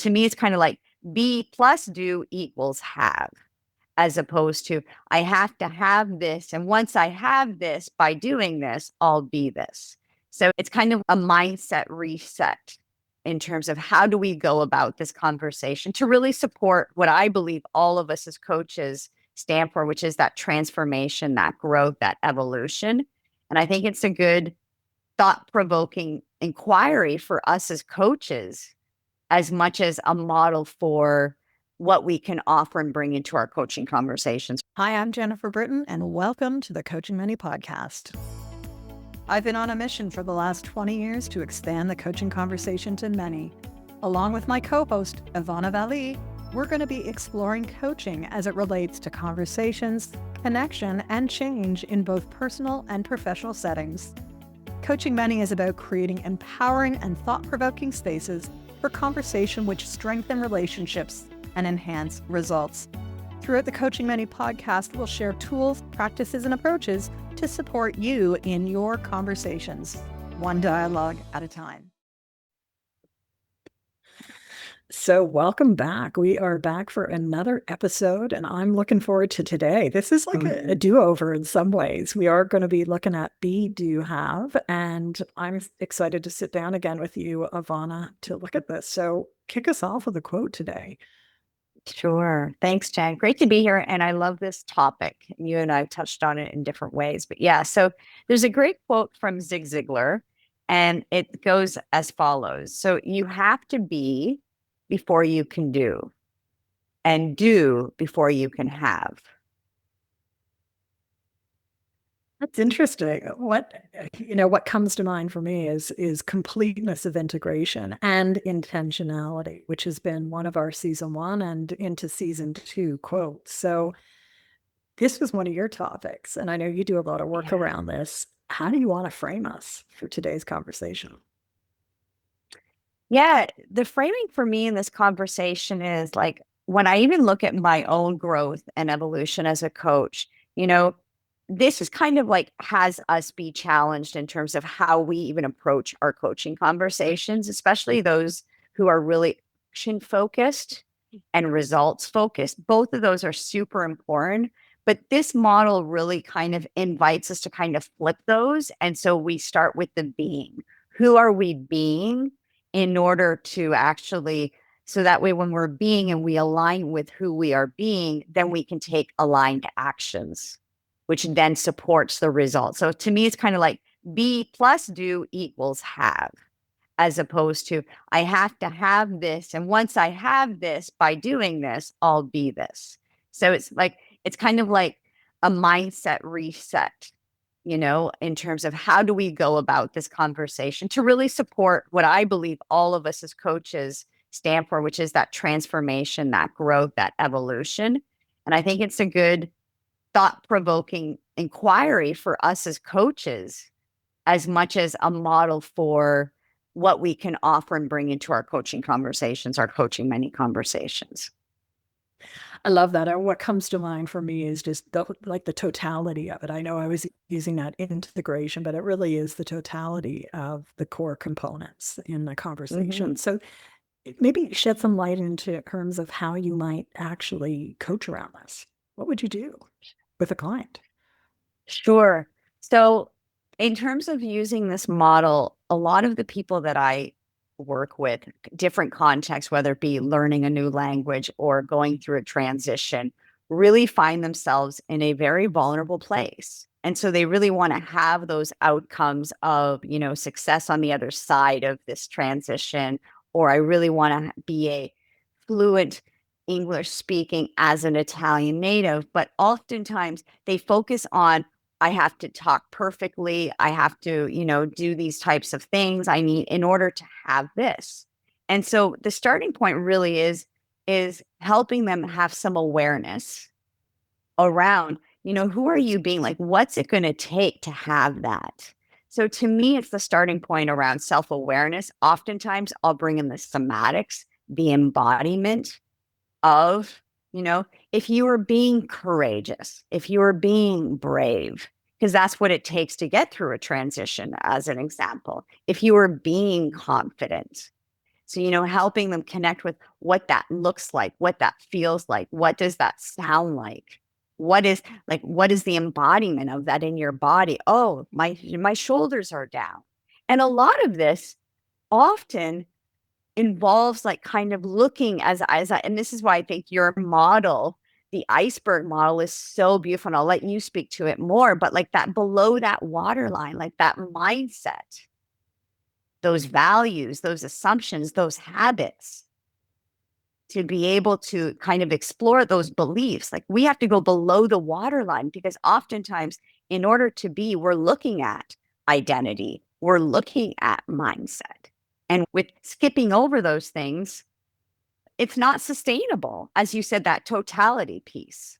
to me, it's kind of like be plus do equals have, as opposed to I have to have this. And once I have this, by doing this, I'll be this. So it's kind of a mindset reset in terms of how do we go about this conversation to really support what I believe all of us as coaches stand for, which is that transformation, that growth, that evolution. And I think it's a good thought-provoking inquiry for us as coaches, as much as a model for what we can offer and bring into our coaching conversations. Hi, I'm Jennifer Britton, and welcome to the Coaching Money Podcast. I've been on a mission for the last 20 years to expand the coaching conversation to many. Along with my co-host, Evana Valle, we're going to be exploring coaching as it relates to conversations, connection, and change in both personal and professional settings. Coaching Money is about creating empowering and thought-provoking spaces for conversation which strengthen relationships and enhance results. Throughout the Coaching Money podcast, we'll share tools, practices, and approaches to support you in your conversations, one dialogue at a time. So welcome back. We are back for another episode, and I'm looking forward to today. This is like a do-over in some ways. We are going to be looking at Be, Do, Have, and I'm excited to sit down again with you, Evana, to look at this. So kick us off with a quote today. Sure. Thanks, Jen. Great to be here. And I love this topic. You and I have touched on it in different ways. But yeah, so there's a great quote from Zig Ziglar, and it goes as follows. So you have to be before you can do, and do before you can have. That's interesting. What comes to mind for me is completeness of integration and intentionality, which has been one of our season 1 and into season 2 quotes. So this was one of your topics, and I know you do a lot of work around this. How do you want to frame us for today's conversation? Yeah, the framing for me in this conversation is like when I even look at my own growth and evolution as a coach, this is kind of like has us be challenged in terms of how we even approach our coaching conversations, especially those who are really action focused and results focused. Both of those are super important, but this model really kind of invites us to kind of flip those. And so we start with the being. Who are we being in order to actually, so that way when we're being and we align with who we are being, then we can take aligned actions, which then supports the result. So to me, it's kind of like be plus do equals have, as opposed to I have to have this. And once I have this, by doing this, I'll be this. So it's kind of like a mindset reset, in terms of how do we go about this conversation to really support what I believe all of us as coaches stand for, which is that transformation, that growth, that evolution. And I think it's a good thought-provoking inquiry for us as coaches, as much as a model for what we can offer and bring into our coaching conversations, our Coaching Money conversations. I love that. And what comes to mind for me is just the totality of it. I know I was using that integration, but it really is the totality of the core components in the conversation. Mm-hmm. So maybe shed some light into terms of how you might actually coach around this. What would you do with a client? Sure. So in terms of using this model, a lot of the people that I work with, different contexts, whether it be learning a new language or going through a transition, really find themselves in a very vulnerable place. And so they really want to have those outcomes of, success on the other side of this transition, or I really want to be a fluent English speaking as an Italian native. But oftentimes they focus on I have to talk perfectly. I have to, do these types of things I need in order to have this. And so the starting point really is helping them have some awareness around, who are you being? Like, what's it going to take to have that? So to me, it's the starting point around self-awareness. Oftentimes I'll bring in the somatics, the embodiment of, if you are being courageous, if you are being brave, because that's what it takes to get through a transition, as an example. If you are being confident, So, helping them connect with what that looks like, what that feels like, what does that sound like? What is the embodiment of that in your body? Oh, my shoulders are down. And a lot of this often involves like kind of looking and this is why I think your model, the iceberg model, is so beautiful. And I'll let you speak to it more, but like that below that waterline, like that mindset, those values, those assumptions, those habits, to be able to kind of explore those beliefs. Like we have to go below the waterline because oftentimes, in order to be, we're looking at identity, we're looking at mindset. And with skipping over those things, it's not sustainable. As you said, that totality piece.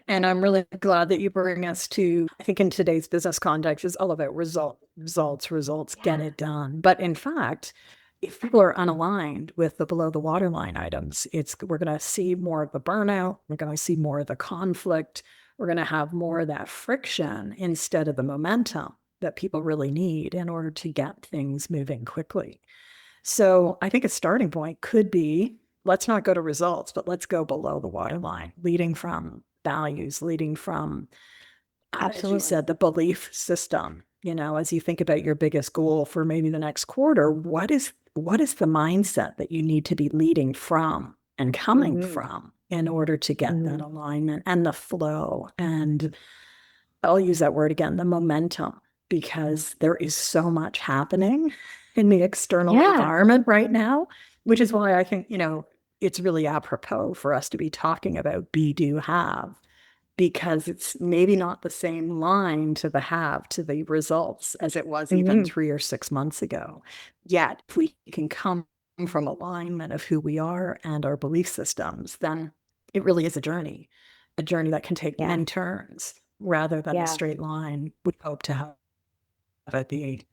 And I'm really glad that you bring us to, I think in today's business context, is all about results, get it done. But in fact, if people are unaligned with the below the waterline items, we're going to see more of the burnout. We're going to see more of the conflict. We're going to have more of that friction instead of the momentum that people really need in order to get things moving quickly. So I think a starting point could be, let's not go to results, but let's go below the waterline, leading from values, leading from, as you said, the belief system. As you think about your biggest goal for maybe the next quarter, what is the mindset that you need to be leading from and coming from in order to get that alignment and the flow? And I'll use that word again, the momentum, because there is so much happening in the external environment right now, which is why I think, it's really apropos for us to be talking about be, do, have, because it's maybe not the same line to the have, to the results as it was even 3 or 6 months ago. Yet, if we can come from alignment of who we are and our belief systems, then it really is a journey that can take many turns rather than a straight line we hope to have at the end.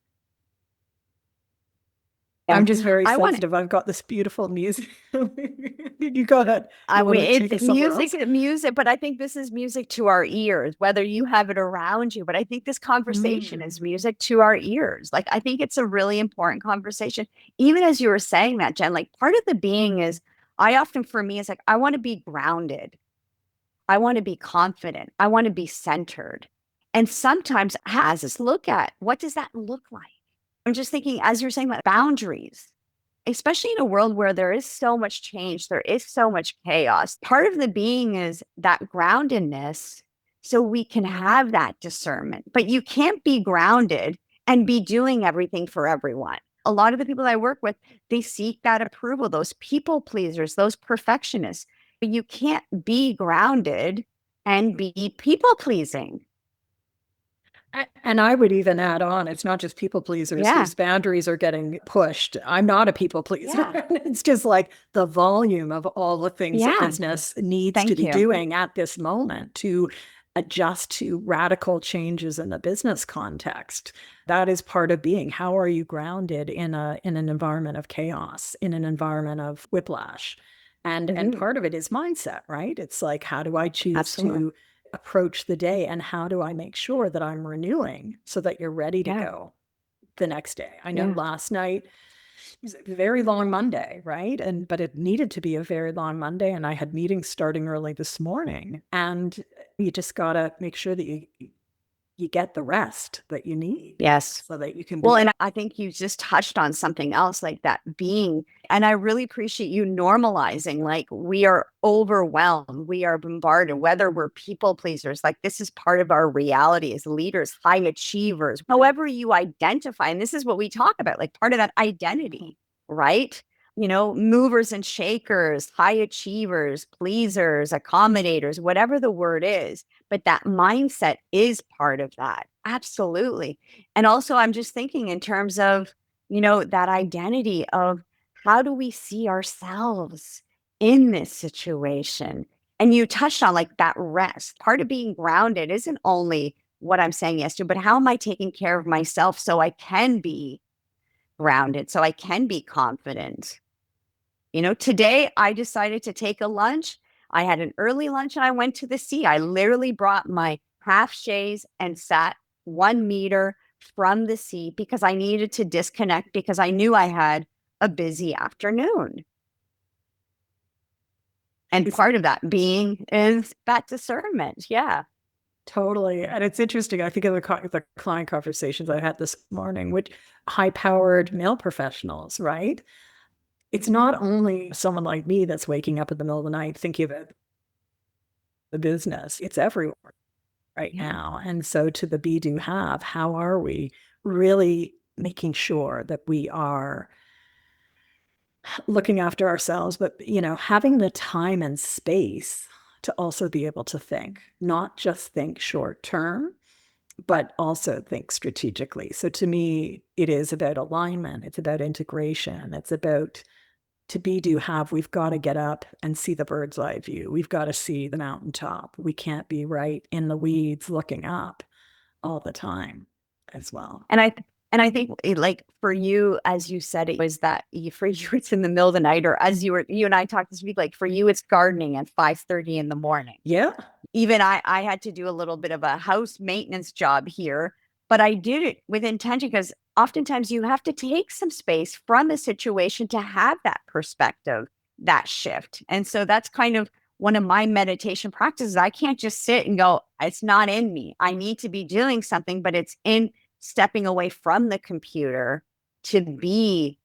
I'm just very sensitive. I've got this beautiful music. You go ahead. It's music, but I think this is music to our ears, whether you have it around you. But I think this conversation is music to our ears. Like, I think it's a really important conversation. Even as you were saying that, Jen, like part of the being is, for me, it's like, I want to be grounded. I want to be confident. I want to be centered. And sometimes has us look at, what does that look like? I'm just thinking, as you're saying, about boundaries, especially in a world where there is so much change, there is so much chaos. Part of the being is that groundedness so we can have that discernment. But you can't be grounded and be doing everything for everyone. A lot of the people I work with, they seek that approval, those people pleasers, those perfectionists. But you can't be grounded and be people pleasing. And I would even add on, it's not just people pleasers whose boundaries are getting pushed. I'm not a people pleaser. It's just like the volume of all the things that business needs to be doing at this moment to adjust to radical changes in the business context. That is part of being. How are you grounded in an environment of chaos, in an environment of whiplash? And part of it is mindset, right? It's like, how do I choose to approach the day, and how do I make sure that I'm renewing so that you're ready to go the next day? I know last night was a very long Monday, right? But it needed to be a very long Monday, and I had meetings starting early this morning, and you just gotta make sure that you get the rest that you need. Yes. So that you can and I think you just touched on something else, like that being. And I really appreciate you normalizing, like, we are overwhelmed, we are bombarded, whether we're people pleasers, like this is part of our reality as leaders, high achievers, however you identify. And this is what we talk about, like part of that identity, right? Movers and shakers, high achievers, pleasers, accommodators, whatever the word is. But that mindset is part of that. Absolutely. And also, I'm just thinking in terms of, that identity of how do we see ourselves in this situation? And you touched on like that rest. Part of being grounded isn't only what I'm saying yes to, but how am I taking care of myself so I can be grounded, so I can be confident? Today I decided to take a lunch. I had an early lunch and I went to the sea. I literally brought my half chaise and sat 1 meter from the C because I needed to disconnect because I knew I had a busy afternoon. And part of that being is that discernment. Yeah. Totally. And it's interesting. I think of the client conversations I had this morning, which high-powered male professionals, right? It's not only someone like me that's waking up in the middle of the night thinking about the business, it's everyone right now. And so to the be, do, have, how are we really making sure that we are looking after ourselves, but, having the time and space to also be able to think, not just think short term, but also think strategically. So to me, it is about alignment. It's about integration. It's about to be, do, have. We've got to get up and see the bird's eye view. We've got to see the mountaintop. We can't be right in the weeds looking up all the time as well. And I think like for you, as you said, it was that for you, it's in the middle of the night, or as you and I talked this week, like for you, it's gardening at 5:30 in the morning. Yeah. Even I had to do a little bit of a house maintenance job here, but I did it with intention because oftentimes you have to take some space from the situation to have that perspective, that shift. And so that's kind of one of my meditation practices. I can't just sit and go, it's not in me. I need to be doing something, but it's in stepping away from the computer to be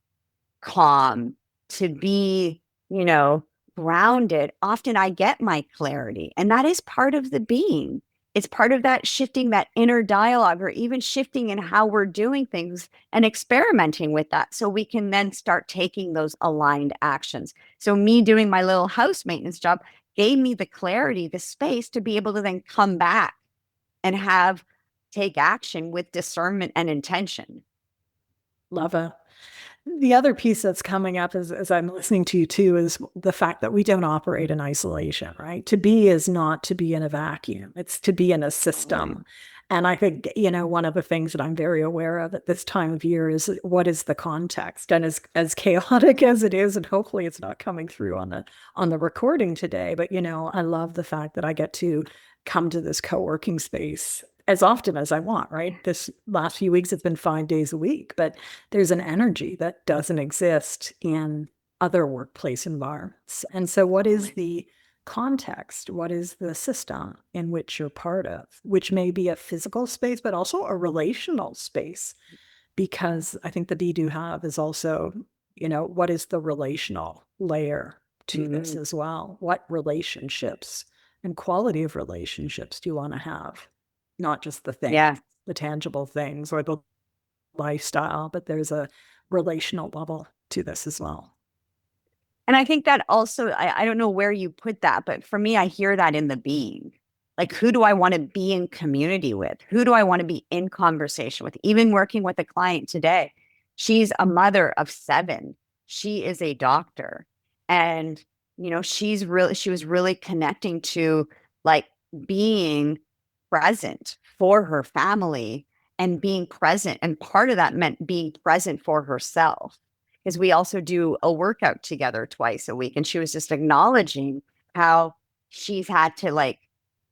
calm, to be, grounded. Often I get my clarity, and that is part of the being. It's part of that shifting that inner dialogue, or even shifting in how we're doing things and experimenting with that so we can then start taking those aligned actions. So me doing my little house maintenance job gave me the clarity, the space to be able to then come back and take action with discernment and intention. Love it. The other piece that's coming up as I'm listening to you too is the fact that we don't operate in isolation, right? To be is not to be in a vacuum. It's to be in a system. And I think, one of the things that I'm very aware of at this time of year is what is the context, and as chaotic as it is, and hopefully it's not coming through on the recording today, but I love the fact that I get to come to this co-working space as often as I want, right? This last few weeks, it's been 5 days a week, but there's an energy that doesn't exist in other workplace environments. And so what is the context? What is the system in which you're part of, which may be a physical space, but also a relational space? Because I think the be, do, have is also, what is the relational layer to this as well? What relationships and quality of relationships do you want to have? Not just the things, the tangible things or the lifestyle, but there's a relational level to this as well. And I think that also, I don't know where you put that, but for me, I hear that in the being. Like, who do I want to be in community with? Who do I want to be in conversation with? Even working with a client today, she's a mother of 7. She is a doctor. And, she was really connecting to like being present for her family and being present. And part of that meant being present for herself, because we also do a workout together twice a week. And she was just acknowledging how she's had to like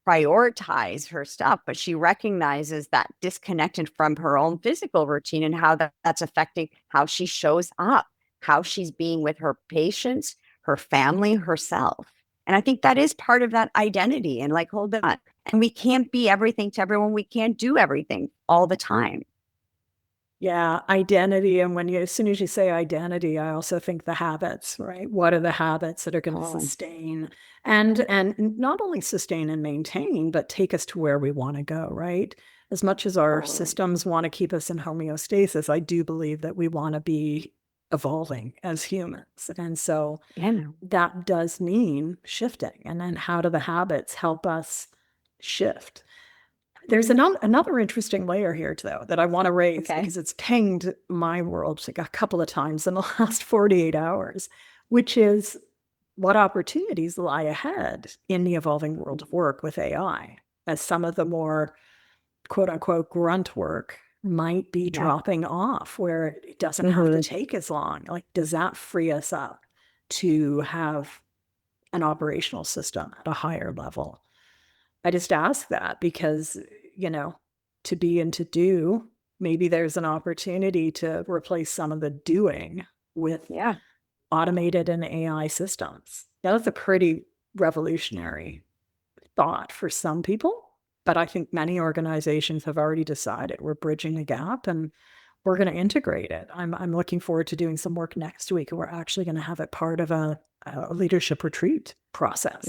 prioritize her stuff, but she recognizes that disconnected from her own physical routine and how that's affecting how she shows up, how she's being with her patients, her family, herself. And I think that is part of that identity, and like, hold on. And we can't be everything to everyone. We can't do everything all the time. Yeah, identity. And as soon as you say identity, I also think the habits, right? What are the habits that are going to sustain and not only sustain and maintain, but take us to where we want to go, right? As much as our systems want to keep us in homeostasis, I do believe that we want to be evolving as humans. And so that does mean shifting. And then how do the habits help us shift? There's another interesting layer here, though, that I want to raise because it's pinged my world like a couple of times in the last 48 hours, which is what opportunities lie ahead in the evolving world of work with AI, as some of the more quote unquote grunt work might be dropping off, where it doesn't have to take as long. Like, does that free us up to have an operational system at a higher level? I just ask that because, to be and to do maybe there's an opportunity to replace some of the doing with Yeah. automated and AI systems. Now, that's a pretty revolutionary thought for some people, but I think many organizations have already decided we're bridging the gap and we're going to integrate it. I'm looking forward to doing some work next week, and we're actually going to have it part of a leadership retreat process.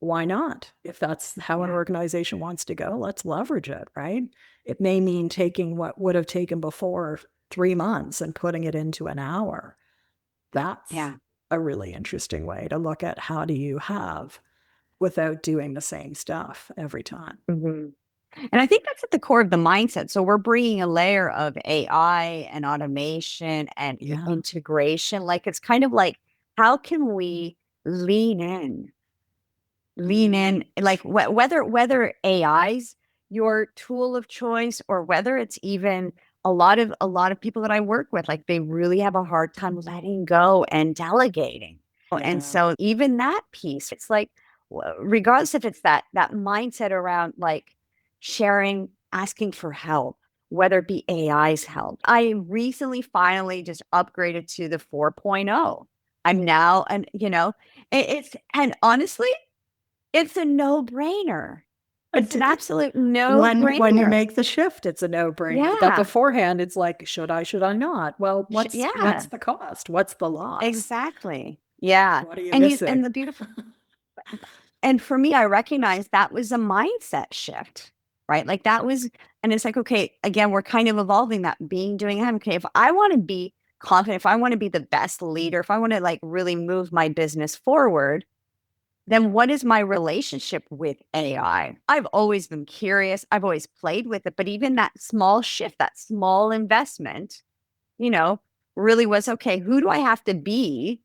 Why not? If that's how an organization wants to go, let's leverage it, right? It may mean taking what would have taken before 3 months and putting it into an hour. That's a really interesting way to look at how do you have without doing the same stuff every time. And I think that's at the core of the mindset. So we're bringing a layer of AI and automation and integration. Like, it's kind of like, how can we lean in? Like whether AI's your tool of choice, or whether it's even a lot of people that I work with, like, they really have a hard time letting go and delegating. And so even that piece, it's like, regardless if it's that mindset around like sharing, asking for help, whether it be AI's help. I recently finally just upgraded to the 4.0. I'm now, and and honestly, it's a no-brainer. It's an absolute no-brainer. When you make the shift, it's a no-brainer. But beforehand, it's like, should I not? Well, what's the cost? What's the loss? Exactly. Yeah. What are you missing? And the beautiful, and for me, I recognize that was a mindset shift, right? Like, that was, and it's like, okay, again, we're kind of evolving that, doing, okay, if I want to be confident, if I want to be the best leader, if I want to like really move my business forward, then what is my relationship with AI? I've always been curious. I've always played with it. But even that small shift, that small investment, really was, okay, who do I have to be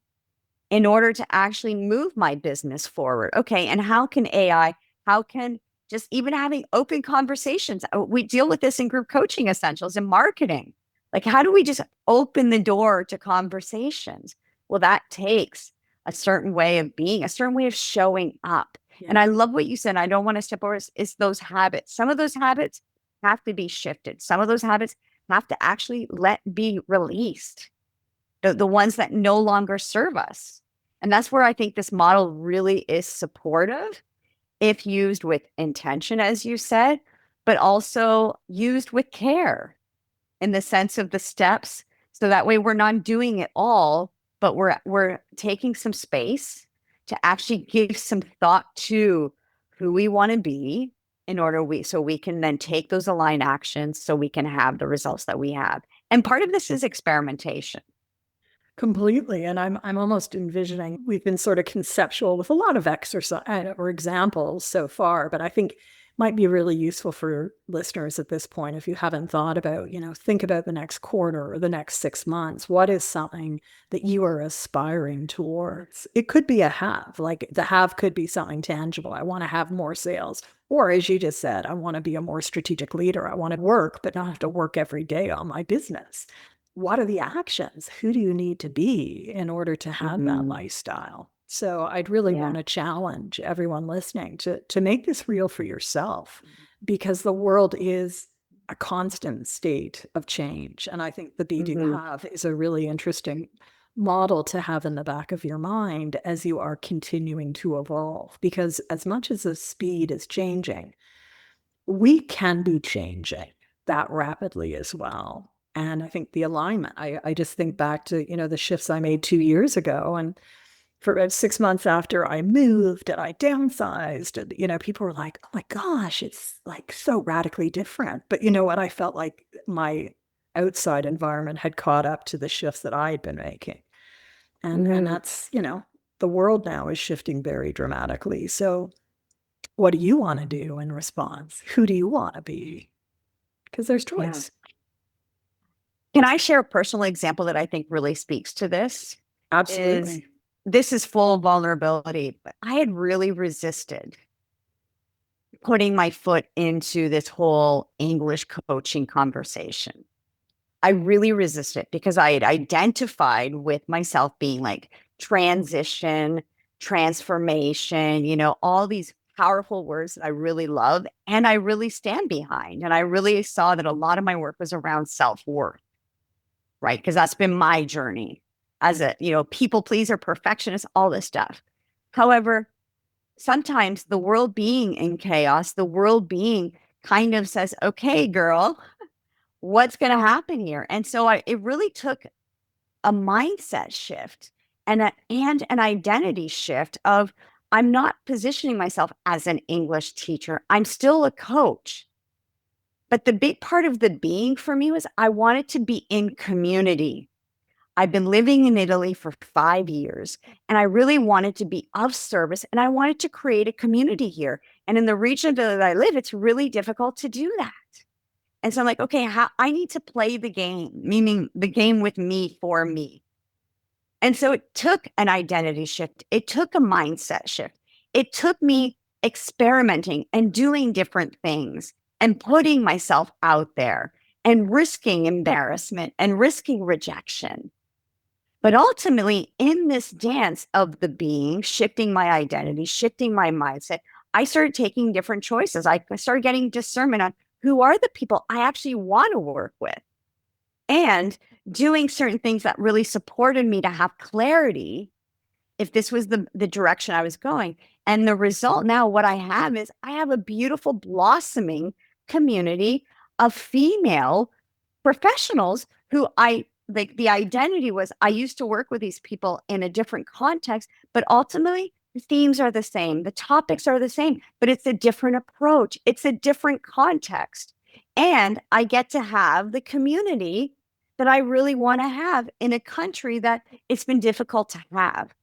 in order to actually move my business forward? Okay, and how can just even having open conversations? We deal with this in group coaching essentials and marketing. Like, how do we just open the door to conversations? Well, that takes a certain way of being, a certain way of showing up. And I love what you said. I don't want to step over is those habits. Some of those habits have to be shifted. Some of those habits have to actually be released. The ones that no longer serve us. And that's where I think this model really is supportive if used with intention, as you said, but also used with care in the sense of the steps. So that way we're not doing it all, but we're taking some space to actually give some thought to who we want to be so we can then take those aligned actions so we can have the results that we have. And part of this is experimentation. Completely. And I'm almost envisioning, we've been sort of conceptual with a lot of exercise or examples so far, but I think might be really useful for listeners at this point. If you haven't thought about, think about the next quarter or the next 6 months. What is something that you are aspiring towards? It could be a have, like the have could be something tangible. I want to have more sales. Or as you just said, I want to be a more strategic leader. I want to work, but not have to work every day on my business. What are the actions? Who do you need to be in order to have that lifestyle? So I'd really want to challenge everyone listening to make this real for yourself, because the world is a constant state of change. And I think the be do have is a really interesting model to have in the back of your mind as you are continuing to evolve, because as much as the speed is changing, we can be changing that rapidly as well. And I think the alignment, I just think back to, the shifts I made 2 years ago, and for about 6 months after I moved and I downsized, and, people were like, oh my gosh, it's like so radically different. But you know what? I felt like my outside environment had caught up to the shifts that I had been making. And that's, the world now is shifting very dramatically. So what do you want to do in response? Who do you want to be? Because there's choice. Can I share a personal example that I think really speaks to this? Absolutely. This is full of vulnerability, but I had really resisted putting my foot into this whole English coaching conversation. I really resisted because I had identified with myself being like transition, transformation, all these powerful words that I really love and I really stand behind. And I really saw that a lot of my work was around self-worth, right? Because that's been my journey as a, people pleaser, perfectionist, all this stuff. However, sometimes the world being in chaos, the world being kind of says, okay, girl, what's going to happen here? And so it really took a mindset shift and an identity shift of I'm not positioning myself as an English teacher. I'm still a coach. But the big part of the being for me was I wanted to be in community. I've been living in Italy for 5 years and I really wanted to be of service and I wanted to create a community here. And in the region that I live, it's really difficult to do that. And so I'm like, okay, I need to play the game, meaning the game with me for me. And so it took an identity shift. It took a mindset shift. It took me experimenting and doing different things and putting myself out there and risking embarrassment and risking rejection. But ultimately, in this dance of the being, shifting my identity, shifting my mindset, I started taking different choices. I started getting discernment on who are the people I actually want to work with and doing certain things that really supported me to have clarity if this was the direction I was going. And the result now, what I have is I have a beautiful blossoming community of female professionals who the identity was I used to work with these people in a different context, but ultimately the themes are the same. The topics are the same, but it's a different approach. It's a different context. And I get to have the community that I really want to have in a country that it's been difficult to have.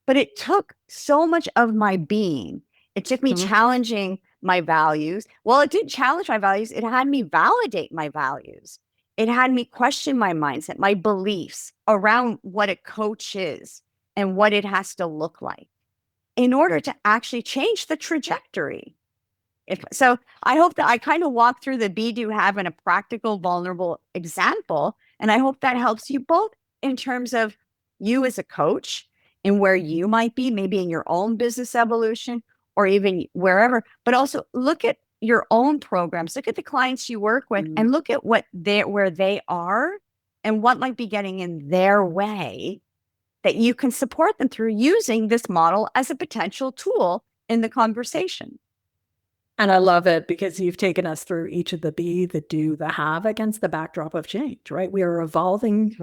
But it took so much of my being. It took me challenging my values. Well, it didn't challenge my values. It had me validate my values. It had me question my mindset, my beliefs around what a coach is and what it has to look like in order to actually change the trajectory. So I hope that I kind of walk through the be, do, have in a practical, vulnerable example. And I hope that helps you both in terms of you as a coach and where you might be, maybe in your own business evolution or even wherever, but also look at your own programs, look at the clients you work with and look at where they are and what might be getting in their way that you can support them through using this model as a potential tool in the conversation. And I love it because you've taken us through each of the be, the do, the have against the backdrop of change, right? We are evolving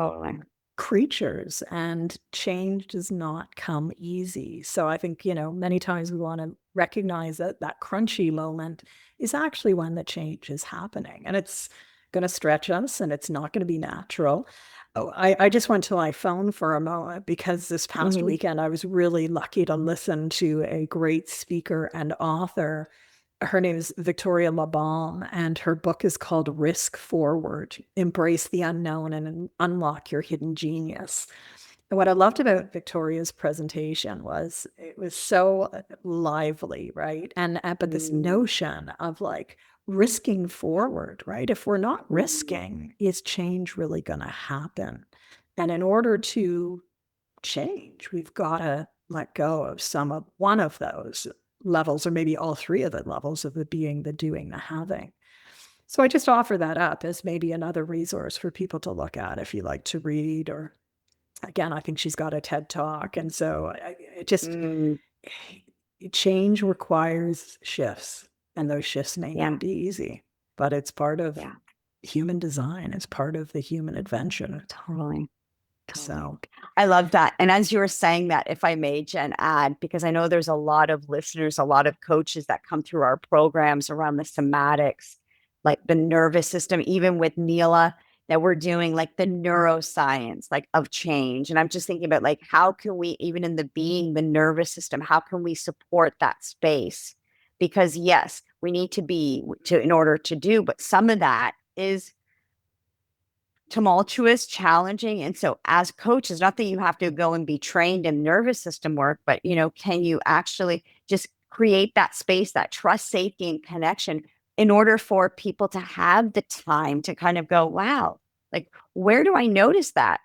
creatures and change does not come easy. So I think, many times we want to recognize that that crunchy moment is actually when the change is happening and it's going to stretch us and it's not going to be natural. Oh, I just went to my phone for a moment because this past weekend I was really lucky to listen to a great speaker and author. Her name is Victoria Labalme, and her book is called Risk Forward, Embrace the Unknown and Unlock Your Hidden Genius. And what I loved about Victoria's presentation was it was so lively, right? And but this notion of like risking forward, right? If we're not risking, is change really going to happen? And in order to change, we've got to let go of one of those levels, or maybe all three of the levels of the being, the doing, the having. So I just offer that up as maybe another resource for people to look at if you like to read, or again, I think she's got a TED Talk. And so change requires shifts, and those shifts may not be easy, but it's part of human design. It's part of the human adventure. Totally. So I love that. And as you were saying that, if I may, Jen, add, because I know there's a lot of listeners, a lot of coaches that come through our programs around the somatics, like the nervous system, even with Neela, that we're doing like the neuroscience, like of change. And I'm just thinking about like, how can we, even in the being, the nervous system, how can we support that space? Because yes, we need to be in order to do, but some of that is tumultuous, challenging. And so as coaches, not that you have to go and be trained in nervous system work, but can you actually just create that space, that trust, safety, and connection in order for people to have the time to kind of go, wow, like, where do I notice that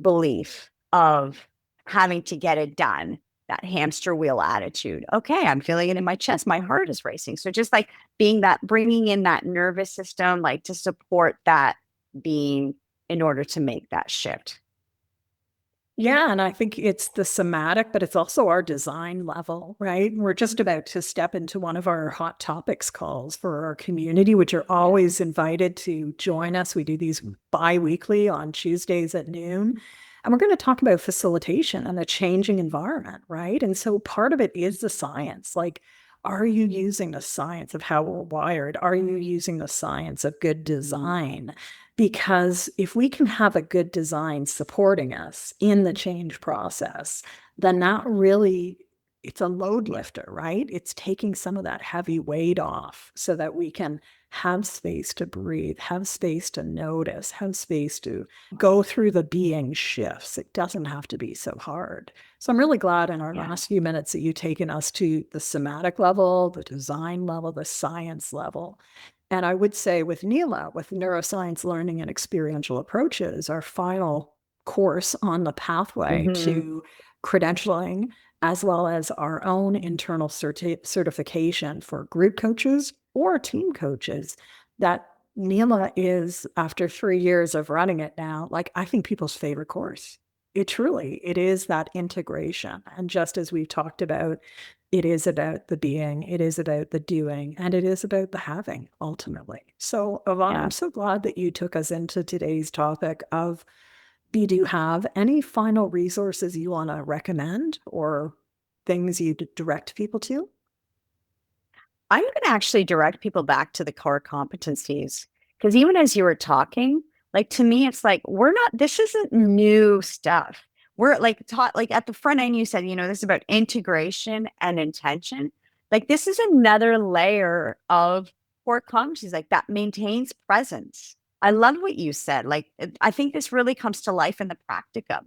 belief of having to get it done? that hamster wheel attitude. Okay, I'm feeling it in my chest. My heart is racing. So just like being that, bringing in that nervous system, like to support that being in order to make that shift. Yeah, and I think it's the somatic, but it's also our design level, right? We're just about to step into one of our hot topics calls for our community, which are always invited to join us. We do these bi-weekly on Tuesdays at noon. And we're going to talk about facilitation and the changing environment, right? And so part of it is the science. Like, are you using the science of how we're wired? Are you using the science of good design? Because if we can have a good design supporting us in the change process, then that really, it's a load lifter, right? It's taking some of that heavy weight off so that we can have space to breathe, have space to notice, have space to go through the being shifts. It doesn't have to be so hard. So I'm really glad in our last few minutes that you've taken us to the somatic level, the design level, the science level. And I would say with NELA, with neuroscience learning and experiential approaches, our final course on the pathway to credentialing, as well as our own internal certification for group coaches or team coaches, that NELA is, after 3 years of running it now, like I think people's favorite course. It is that integration. And just as we've talked about, it is about the being, it is about the doing, and it is about the having ultimately. So, Evana, I'm so glad that you took us into today's topic of, do you have any final resources you want to recommend or things you direct people to? I'm going to actually direct people back to the core competencies because even as you were talking, like to me, it's like, this isn't new stuff. We're like taught, like at the front end, you said, this is about integration and intention. Like this is another layer of core competencies, like that maintains presence. I love what you said. Like, I think this really comes to life in the practicum.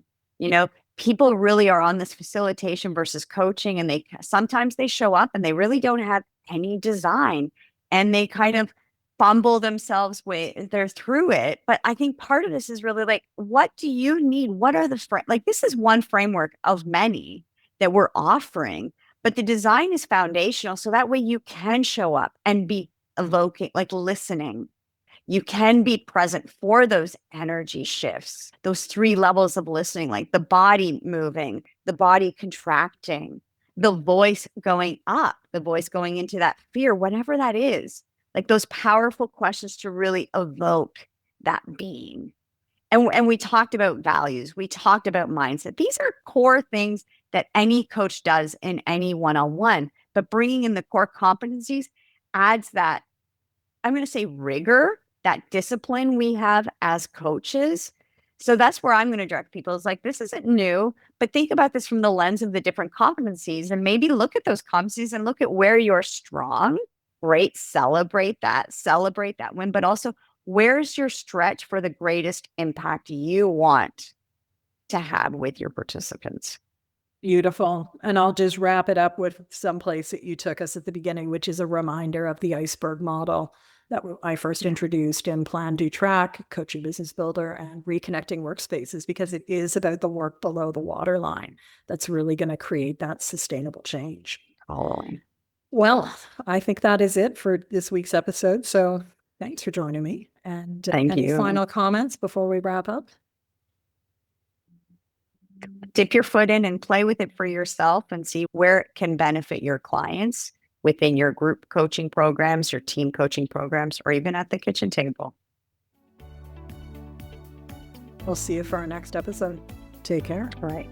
People really are on this facilitation versus coaching, and sometimes they show up and they really don't have any design and they kind of fumble themselves they're through it. But I think part of this is really like, what do you need? What are like, this is one framework of many that we're offering, but the design is foundational. So that way you can show up and be evoking, like listening. You can be present for those energy shifts, those 3 levels of listening, like the body moving, the body contracting, the voice going up, the voice going into that fear, whatever that is, like those powerful questions to really evoke that being. And we talked about values. We talked about mindset. These are core things that any coach does in any one-on-one, but bringing in the core competencies adds that, I'm going to say, rigor, that discipline we have as coaches. So that's where I'm going to direct people. It's like, this isn't new, but think about this from the lens of the different competencies and maybe look at those competencies and look at where you're strong, right? Celebrate that win, but also where's your stretch for the greatest impact you want to have with your participants. Beautiful. And I'll just wrap it up with some place that you took us at the beginning, which is a reminder of the Iceberg model that I first introduced in Plan, Do, Track, Coaching Business Builder, and Reconnecting Workspaces, because it is about the work below the waterline that's really going to create that sustainable change. Oh. Well, I think that is it for this week's episode. So thanks for joining me. And Thank any you. final comments before we wrap up? Dip your foot in and play with it for yourself and see where it can benefit your clients within your group coaching programs, your team coaching programs, or even at the kitchen table. We'll see you for our next episode. Take care. All right.